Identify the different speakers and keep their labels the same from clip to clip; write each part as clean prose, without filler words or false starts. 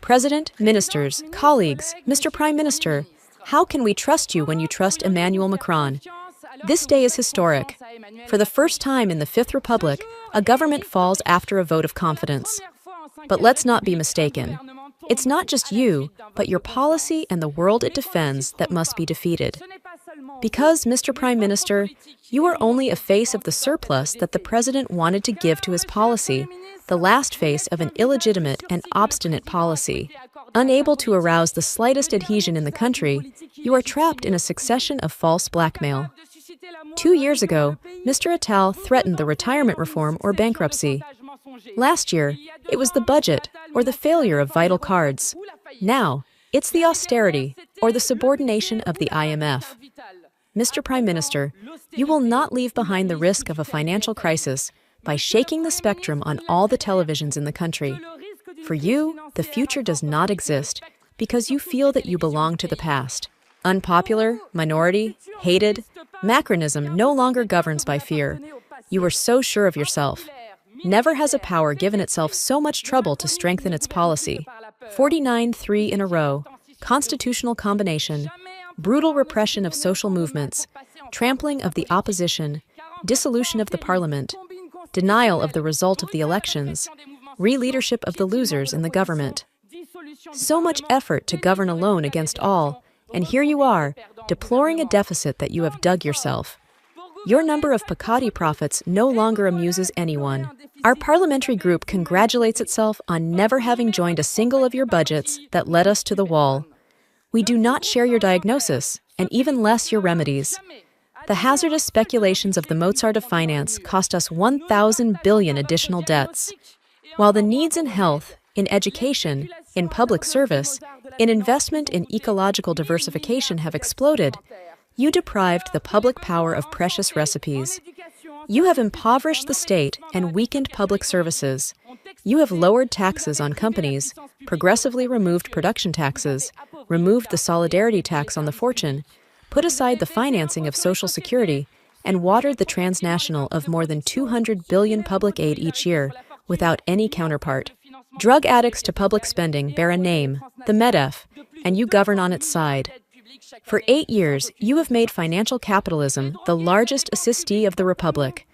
Speaker 1: President, ministers, colleagues, Mr. Prime Minister, how can we trust you when you trust Emmanuel Macron? This day is historic. For the first time in the Fifth Republic, a government falls after a vote of confidence. But let's not be mistaken. It's not just you, but your policy and the world it defends that must be defeated. Because, Mr. Prime Minister, you are only a face of the surplus that the President wanted to give to his policy, the last face of an illegitimate and obstinate policy. Unable to arouse the slightest adhesion in the country, you are trapped in a succession of false blackmail. 2 years ago, Mr. Attal threatened the retirement reform or bankruptcy. Last year, it was the budget or the failure of vital cards. Now, it's the austerity or the subordination of the IMF. Mr. Prime Minister, you will not leave behind the risk of a financial crisis by shaking the spectrum on all the televisions in the country. For you, the future does not exist because you feel that you belong to the past. Unpopular, minority, hated, Macronism no longer governs by fear. You are so sure of yourself. Never has a power given itself so much trouble to strengthen its policy. 49-3 in a row, constitutional combination, brutal repression of social movements, trampling of the opposition, dissolution of the parliament, denial of the result of the elections, re-leadership of the losers in the government. So much effort to govern alone against all, and here you are, deploring a deficit that you have dug yourself. Your number of Picati profits no longer amuses anyone. Our parliamentary group congratulates itself on never having joined a single of your budgets that led us to the wall. We do not share your diagnosis, and even less your remedies. The hazardous speculations of the Mozart of finance cost us 1,000 billion additional debts. While the needs in health, in education, in public service, in investment in ecological diversification have exploded, you deprived the public power of precious recipes. You have impoverished the state and weakened public services. You have lowered taxes on companies, progressively removed production taxes, removed the solidarity tax on the fortune, put aside the financing of Social Security, and watered the transnational of more than 200 billion public aid each year without any counterpart. Drug addicts to public spending bear a name, the MEDEF, and you govern on its side. For 8 years, you have made financial capitalism the largest assistee of the Republic.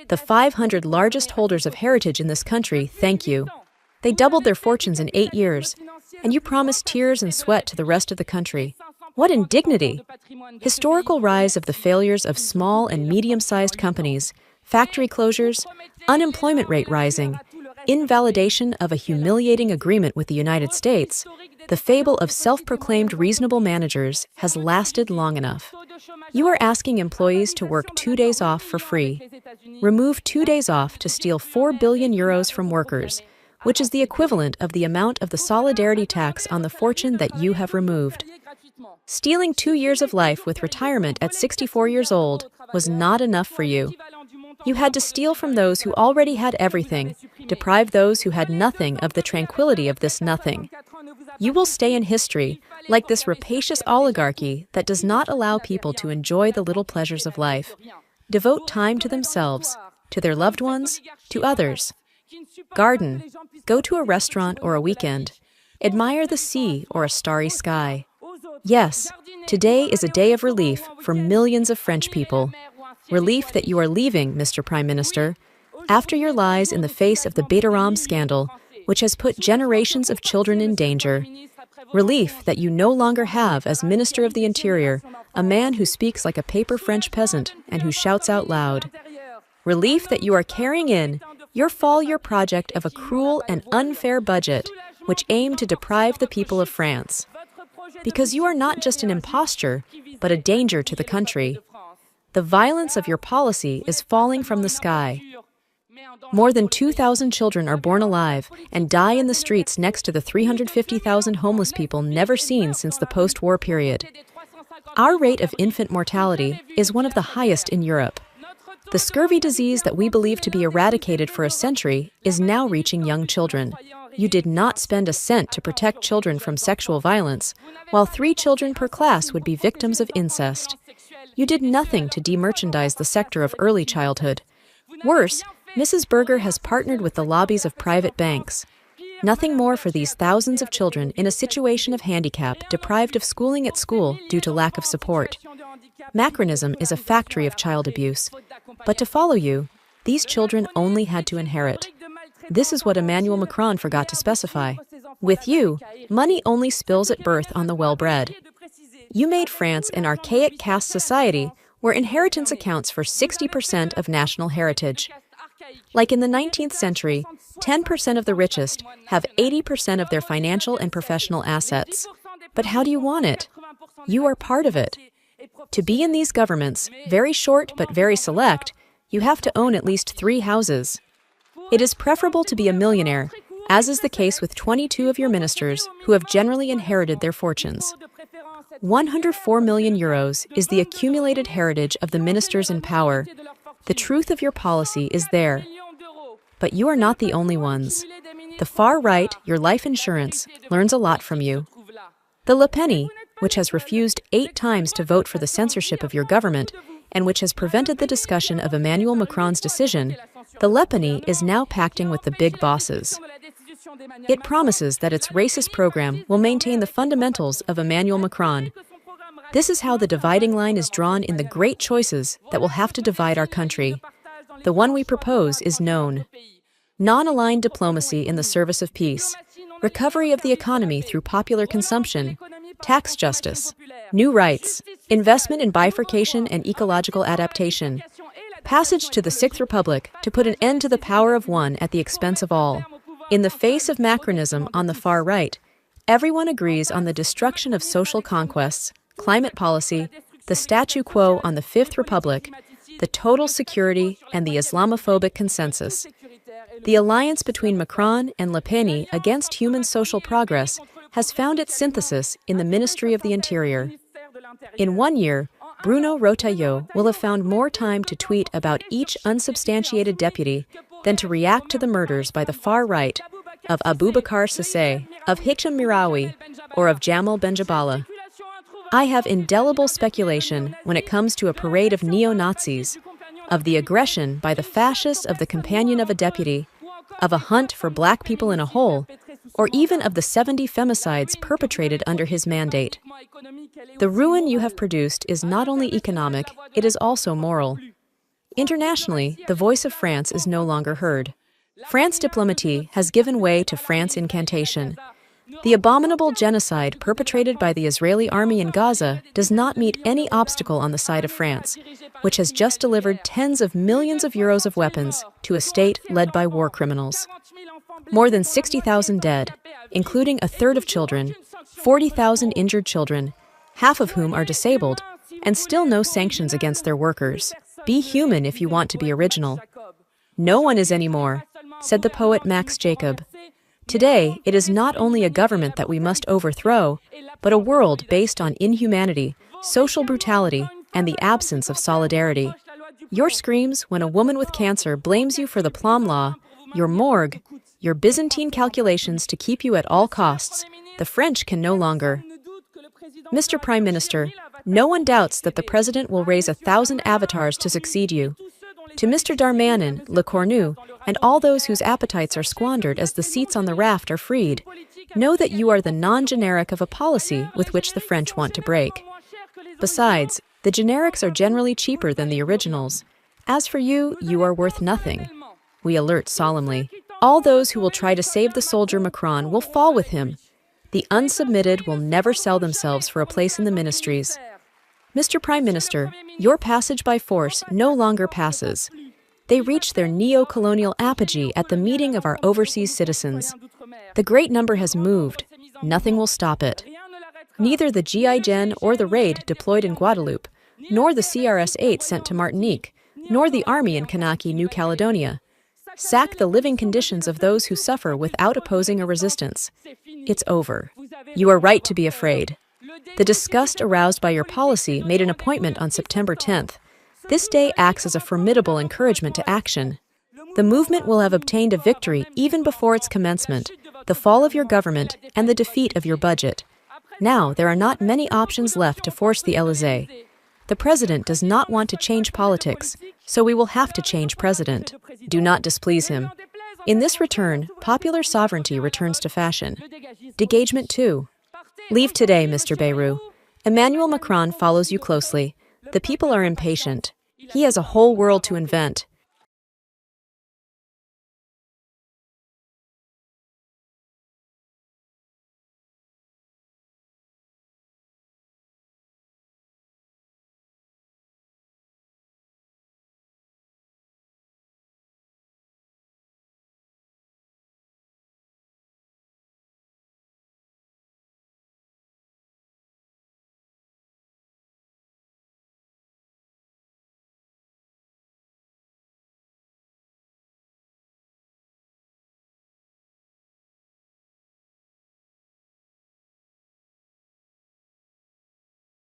Speaker 1: The 500 largest holders of heritage in this country thank you. They doubled their fortunes in 8 years, and you promised tears and sweat to the rest of the country. What indignity! Historical rise of the failures of small and medium-sized companies, factory closures, unemployment rate rising, invalidation of a humiliating agreement with the United States, the fable of self-proclaimed reasonable managers has lasted long enough. You are asking employees to work 2 days off for free. Remove 2 days off to steal 4 billion euros from workers, which is the equivalent of the amount of the solidarity tax on the fortune that you have removed. Stealing 2 years of life with retirement at 64 years old was not enough for you. You had to steal from those who already had everything, deprive those who had nothing of the tranquility of this nothing. You will stay in history like this rapacious oligarchy that does not allow people to enjoy the little pleasures of life, devote time to themselves, to their loved ones, to others. Garden, go to a restaurant or a weekend, admire the sea or a starry sky. Yes, today is a day of relief for millions of French people. Relief that you are leaving, Mr. Prime Minister, after your lies in the face of the Betaram scandal, which has put generations of children in danger. Relief that you no longer have as Minister of the Interior, a man who speaks like a paper French peasant and who shouts out loud. Relief that you are carrying in your fall-year project of a cruel and unfair budget, which aimed to deprive the people of France. Because you are not just an imposture, but a danger to the country. The violence of your policy is falling from the sky. More than 2,000 children are born alive and die in the streets next to the 350,000 homeless people never seen since the post-war period. Our rate of infant mortality is one of the highest in Europe. The scurvy disease that we believe to be eradicated for a century is now reaching young children. You did not spend a cent to protect children from sexual violence, while 3 children per class would be victims of incest. You did nothing to demerchandise the sector of early childhood. Worse, Mrs. Berger has partnered with the lobbies of private banks. Nothing more for these thousands of children in a situation of handicap, deprived of schooling at school due to lack of support. Macronism is a factory of child abuse. But to follow you, these children only had to inherit. This is what Emmanuel Macron forgot to specify. With you, money only spills at birth on the well-bred. You made France an archaic caste society where inheritance accounts for 60% of national heritage. Like in the 19th century, 10% of the richest have 80% of their financial and professional assets. But how do you want it? You are part of it. To be in these governments, very short but very select, you have to own at least 3 houses. It is preferable to be a millionaire, as is the case with 22 of your ministers who have generally inherited their fortunes. 104 million euros is the accumulated heritage of the ministers in power. The truth of your policy is there. But you are not the only ones. The far right, your life insurance, learns a lot from you. The Le Pen, which has refused 8 times to vote for the censorship of your government, and which has prevented the discussion of Emmanuel Macron's decision, the Le Pen is now pacting with the big bosses. It promises that its racist program will maintain the fundamentals of Emmanuel Macron. This is how the dividing line is drawn in the great choices that will have to divide our country. The one we propose is known. Non-aligned diplomacy in the service of peace, recovery of the economy through popular consumption, tax justice, new rights, investment in bifurcation and ecological adaptation, passage to the Sixth Republic to put an end to the power of one at the expense of all. In the face of Macronism on the far right, everyone agrees on the destruction of social conquests, climate policy, the statu quo on the Fifth Republic, the total security, and the Islamophobic consensus. The alliance between Macron and Le Pen against human social progress has found its synthesis in the Ministry of the Interior. In 1 year, Bruno Retailleau will have found more time to tweet about each unsubstantiated deputy than to react to the murders by the far right of Abubakar Sisse, of Hicham Mirawi, or of Jamal Benjabala. I have indelible speculation when it comes to a parade of neo-Nazis, of the aggression by the fascists of the companion of a deputy, of a hunt for black people in a hole, or even of the 70 femicides perpetrated under his mandate. The ruin you have produced is not only economic, it is also moral. Internationally, the voice of France is no longer heard. France diplomatie has given way to France incantation. The abominable genocide perpetrated by the Israeli army in Gaza does not meet any obstacle on the side of France, which has just delivered tens of millions of euros of weapons to a state led by war criminals. More than 60,000 dead, including a third of children, 40,000 injured children, half of whom are disabled, and still no sanctions against their workers. Be human if you want to be original. No one is anymore, said the poet Max Jacob. Today, it is not only a government that we must overthrow, but a world based on inhumanity, social brutality, and the absence of solidarity. Your screams when a woman with cancer blames you for the Plum Law, your morgue, your Byzantine calculations to keep you at all costs, the French can no longer. Mr. Prime Minister, no one doubts that the President will raise 1,000 avatars to succeed you. To Mr. Darmanin, Le Cornu, and all those whose appetites are squandered as the seats on the raft are freed, know that you are the non-generic of a policy with which the French want to break. Besides, the generics are generally cheaper than the originals. As for you, you are worth nothing. We alert solemnly. All those who will try to save the soldier Macron will fall with him. The unsubmitted will never sell themselves for a place in the ministries. Mr. Prime Minister, your passage by force no longer passes. They reached their neo-colonial apogee at the meeting of our overseas citizens. The great number has moved. Nothing will stop it. Neither the GIGN or the raid deployed in Guadeloupe, nor the CRS-8 sent to Martinique, nor the army in Kanaki, New Caledonia. Sack the living conditions of those who suffer without opposing a resistance. It's over. You are right to be afraid. The disgust aroused by your policy made an appointment on September 10th. This day acts as a formidable encouragement to action. The movement will have obtained a victory even before its commencement, the fall of your government, and the defeat of your budget. Now, there are not many options left to force the Élysée. The president does not want to change politics, so we will have to change president. Do not displease him. In this return, popular sovereignty returns to fashion. Degagement 2. Leave today, Mr. Bayrou. Emmanuel Macron follows you closely. The people are impatient. He has a whole world to invent.